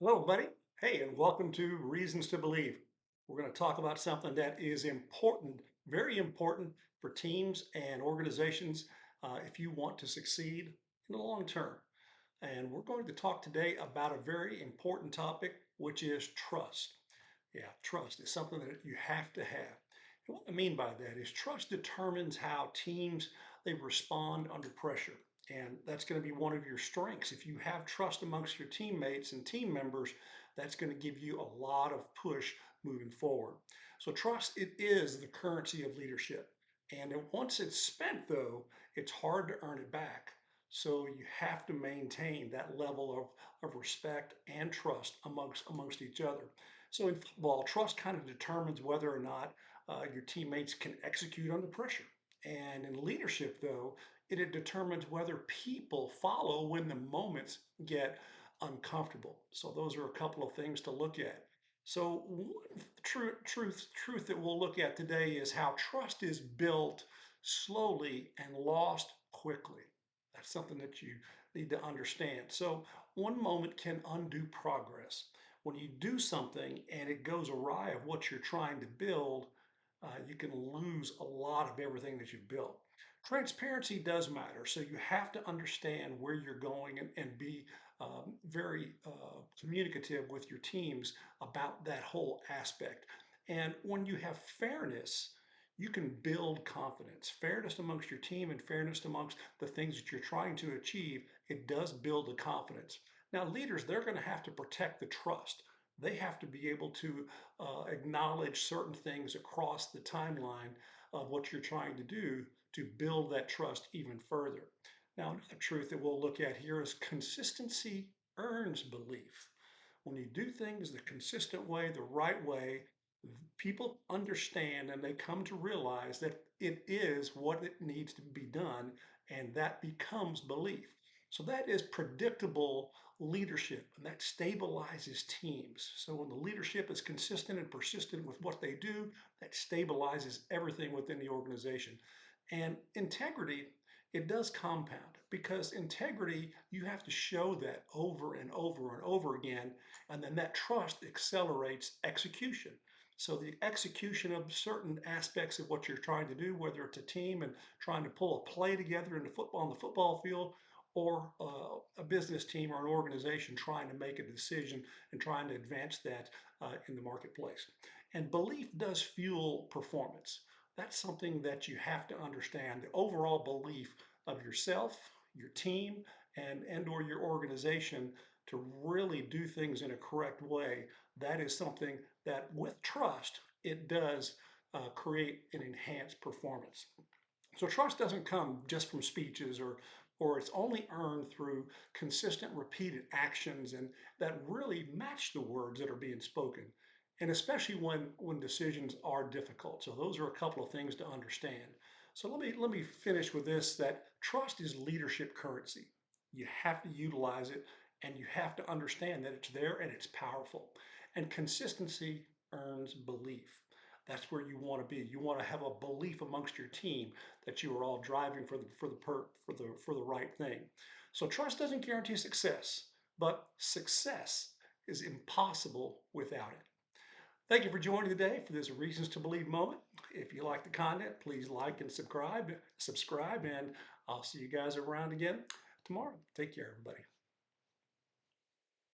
Hello, buddy. Hey, and welcome to Reasons to Believe. We're going to talk about something that is important, very important for teams and organizations if you want to succeed in the long term. And we're going to talk today about a very important topic, which is trust. Yeah, trust is something that you have to have. And what I mean by that is trust determines how teams they respond under pressure. And that's going to be one of your strengths. If you have trust amongst your teammates and team members, that's going to give you a lot of push moving forward. So trust, it is the currency of leadership. And once it's spent, though, it's hard to earn it back. So you have to maintain that level of respect and trust amongst each other. So in football, trust kind of determines whether or not your teammates can execute under pressure. And in leadership, though, it determines whether people follow when the moments get uncomfortable. So those are a couple of things to look at. So one truth that we'll look at today is how trust is built slowly and lost quickly. That's something that you need to understand. So one moment can undo progress. When you do something and it goes awry of what you're trying to build, you can lose a lot of everything that you've built. Transparency does matter, so you have to understand where you're going and be very communicative with your teams about that whole aspect. And when you have fairness, you can build confidence. Fairness amongst your team and fairness amongst the things that you're trying to achieve, it does build the confidence. Now, leaders, they're going to have to protect the trust. They have to be able to acknowledge certain things across the timeline of what you're trying to do to build that trust even further. Now, another truth that we'll look at here is consistency earns belief. When you do things the consistent way, the right way, people understand and they come to realize that it is what it needs to be done, and that becomes belief. So that is predictable leadership, and that stabilizes teams. So when the leadership is consistent and persistent with what they do, that stabilizes everything within the organization. And integrity, it does compound because integrity, you have to show that over and over and over again, and then that trust accelerates execution. So the execution of certain aspects of what you're trying to do, whether it's a team and trying to pull a play together in the football on the football field, or a business team or an organization trying to make a decision and trying to advance that in the marketplace. And belief does fuel performance. That's something that you have to understand. The overall belief of yourself, your team, and or your organization to really do things in a correct way, that is something that with trust, it does create an enhanced performance. So trust doesn't come just from speeches or it's only earned through consistent repeated actions and that really match the words that are being spoken. And especially when decisions are difficult. So those are a couple of things to understand. So let me finish with this that trust is leadership currency. You have to utilize it and you have to understand that it's there and it's powerful. And consistency earns belief. That's where you want to be. You want to have a belief amongst your team that you are all driving for the right thing. So trust doesn't guarantee success, but success is impossible without it. Thank you for joining today for this Reasons to Believe moment. If you like the content, please like and subscribe, and I'll see you guys around again tomorrow. Take care, everybody.